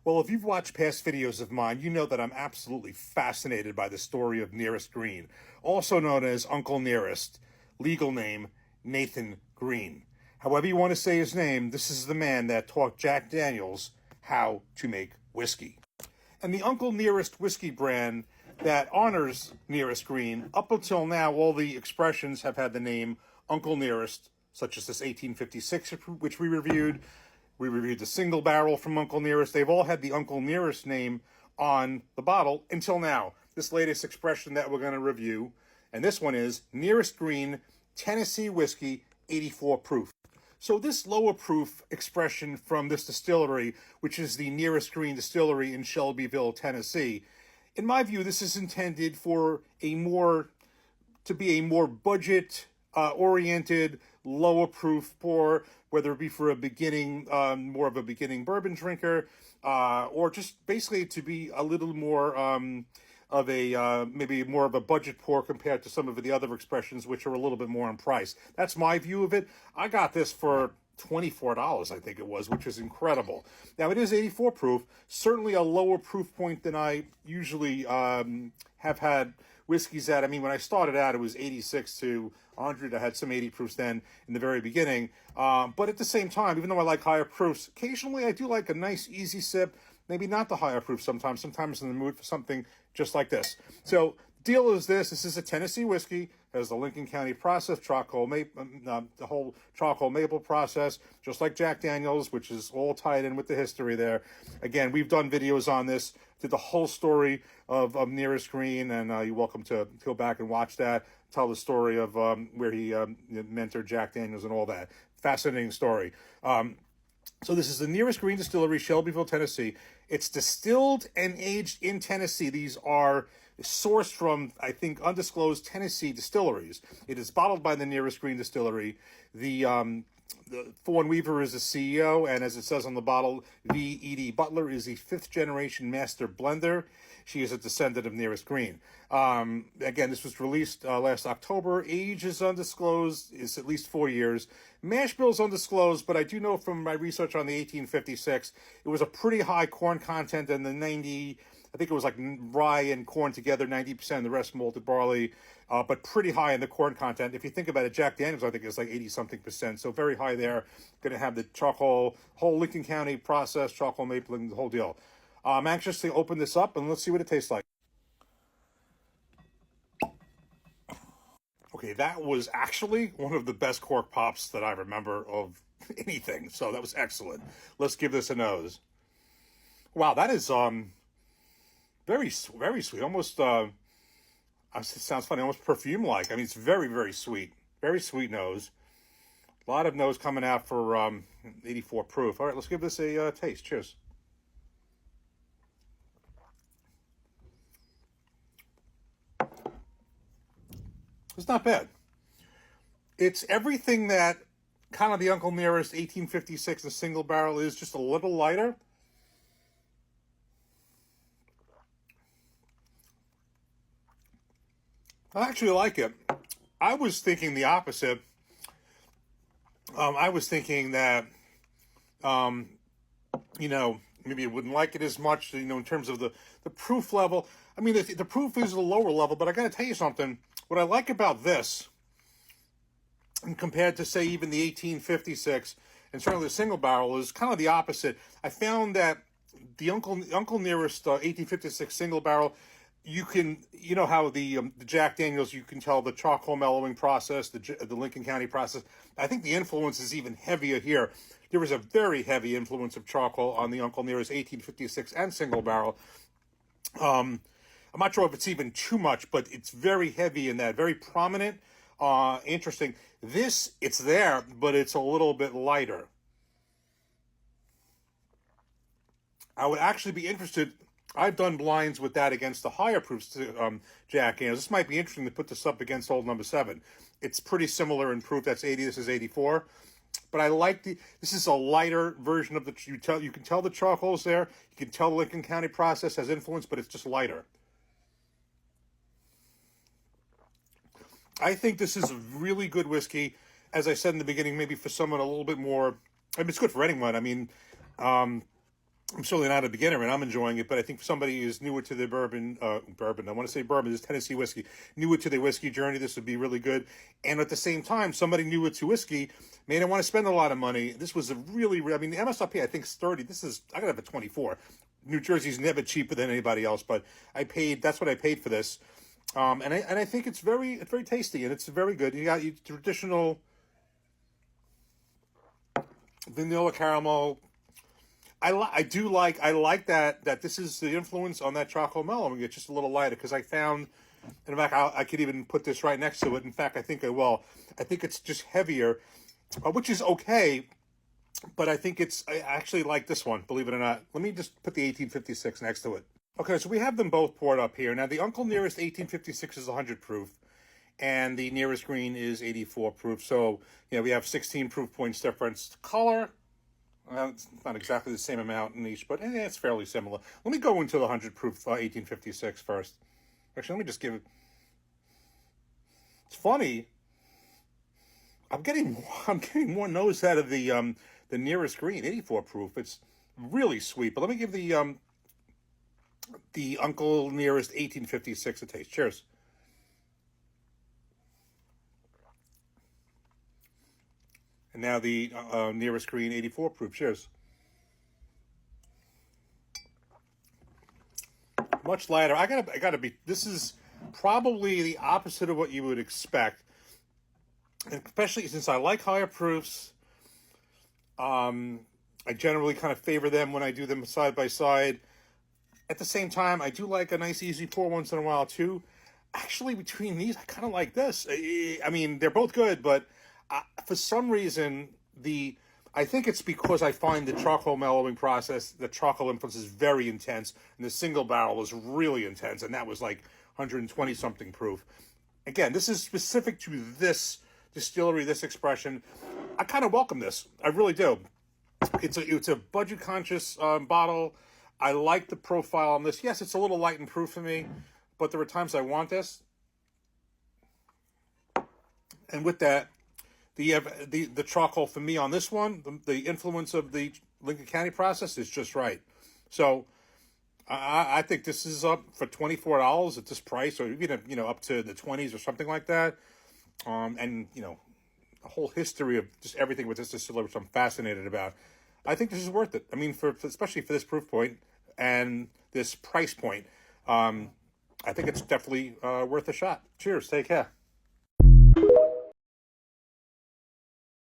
Well, if you've watched past videos of mine, you know that I'm absolutely fascinated by the story of Nearest Green, also known as Uncle Nearest, legal name Nathan Green. However you want to say his name, this is the man that taught Jack Daniels how to make whiskey. And the Uncle Nearest whiskey brand that honors Nearest Green, up until now, all the expressions have had the name Uncle Nearest, such as this 1856, which we reviewed. We reviewed the single barrel from Uncle Nearest. They've all had the Uncle Nearest name on the bottle until now. This latest expression that we're going to review, and this one is Nearest Green Tennessee Whiskey 84 proof. So this lower proof expression from this distillery, which is the Nearest Green Distillery in Shelbyville, Tennessee, in my view, this is intended for to be a more budget oriented, lower proof pour, whether it be for a beginning, more of a beginning bourbon drinker, or just basically to be a little more of a maybe more of a budget pour compared to some of the other expressions, which are a little bit more in price. That's my view of it. I got this for $24, I think it was, which is incredible. Now, it is 84 proof, certainly a lower proof point than I usually have had whiskeys at. I mean, when I started out, it was 86 to 100. I had some 80 proofs then in the very beginning. But at the same time, even though I like higher proofs, occasionally I do like a nice, easy sip. Maybe not the higher proof sometimes. Sometimes in the mood for something just like this. So deal is this. This is a Tennessee whiskey. Has the Lincoln County process, the whole charcoal maple process, just like Jack Daniels, which is all tied in with the history there. Again, we've done videos on this, did the whole story of Nearest Green, and you're welcome to go back and watch that, tell the story of where he mentored Jack Daniels and all that. Fascinating story. So this is the Nearest Green Distillery, Shelbyville, Tennessee. It's distilled and aged in Tennessee. These are sourced from, I think, undisclosed Tennessee distilleries. It is bottled by the Nearest Green Distillery. The Thorne Weaver is the CEO, and as it says on the bottle, V.E.D. Butler is the fifth-generation master blender. She is a descendant of Nearest Green. Again, this was released last October. Age is undisclosed. It's at least 4 years. Mash bill is undisclosed, but I do know from my research on the 1856, it was a pretty high corn content, and the 90... I think it was like rye and corn together, 90%, and the rest malted barley, but pretty high in the corn content. If you think about it, Jack Daniels, I think, is like 80-something%, so very high there. Going to have the charcoal, whole Lincoln County process, charcoal mapling, the whole deal. I'm anxious to open this up, and let's see what it tastes like. Okay, that was actually one of the best cork pops that I remember of anything, so that was excellent. Let's give this a nose. Wow, that is... very, very sweet. Almost, it sounds funny, almost perfume-like. I mean, it's very, very sweet. Very sweet nose. A lot of nose coming out for 84 proof. All right, let's give this a taste. Cheers. It's not bad. It's everything that kind of the Uncle Nearest 1856 and single barrel is, just a little lighter. I actually like it. I was thinking the opposite. I was thinking that, maybe I wouldn't like it as much, in terms of the proof level. I mean, the proof is a lower level, but I got to tell you something. What I like about this, and compared to, say, even the 1856, and certainly the single barrel, is kind of the opposite. I found that the Uncle Nearest 1856 single barrel, you know how the Jack Daniels, you can tell the charcoal mellowing process, the Lincoln County process. I think the influence is even heavier here. There is a very heavy influence of charcoal on the Uncle Nearest 1856 and single barrel. I'm not sure if it's even too much, but it's very heavy in that, very prominent, interesting. This, it's there, but it's a little bit lighter. I would actually be interested... I've done blinds with that against the higher proofs to Jack Daniels. This might be interesting to put this up against Old Number 7. It's pretty similar in proof. That's 80. This is 84. But I like this is a lighter version of you can tell the charcoal's there. You can tell the Lincoln County process has influence, but it's just lighter. I think this is a really good whiskey. As I said in the beginning, maybe for someone a little bit more... I mean, it's good for anyone. I mean, I'm certainly not a beginner, and I'm enjoying it. But I think for somebody who's newer to the bourbon, I want to say bourbon, this Tennessee whiskey, newer to the whiskey journey, this would be really good. And at the same time, somebody newer to whiskey may not want to spend a lot of money. This was a really, I mean, the MSRP I think is 30. This is I got it for 24. New Jersey's never cheaper than anybody else, but I paid. That's what I paid for this, and I think it's very tasty and it's very good. You got your traditional vanilla caramel. I like that this is the influence on that chocolate mellow. It's just a little lighter because I found, and in fact, I could even put this right next to it. In fact, I think it's just heavier, which is okay. But I actually like this one, believe it or not. Let me just put the 1856 next to it. Okay, so we have them both poured up here. Now, the Uncle Nearest 1856 is 100 proof, and the Nearest Green is 84 proof. So, we have 16 proof points difference. Color, well, it's not exactly the same amount in each, but it's fairly similar. Let me go into the 100 proof 1856 first. Actually, let me just give it. It's funny. I'm getting more nose out of the Nearest Green 84 proof. It's really sweet. But let me give the Uncle Nearest 1856 a taste. Cheers. And now the Nearest Green 84 proof. Cheers. Much lighter. I gotta be. This is probably the opposite of what you would expect, and especially since I like higher proofs. I generally kind of favor them when I do them side by side. At the same time, I do like a nice easy pour once in a while too. Actually, between these, I kind of like this. I mean, they're both good, but for some reason, I think it's because I find the charcoal mellowing process, the charcoal influence is very intense, and the single barrel is really intense, and that was like 120 something proof. Again, this is specific to this distillery, this expression. I kind of welcome this. I really do. It's a budget conscious bottle. I like the profile on this. Yes, it's a little light and proof for me, but there are times I want this. And with that, the charcoal for me on this one, the influence of the Lincoln County process is just right. So I think this is up for $24 at this price, or even up to the 20s or something like that. And a whole history of just everything with this distillery, which I'm fascinated about. I think this is worth it. I mean, especially for this proof point and this price point, I think it's definitely worth a shot. Cheers. Take care.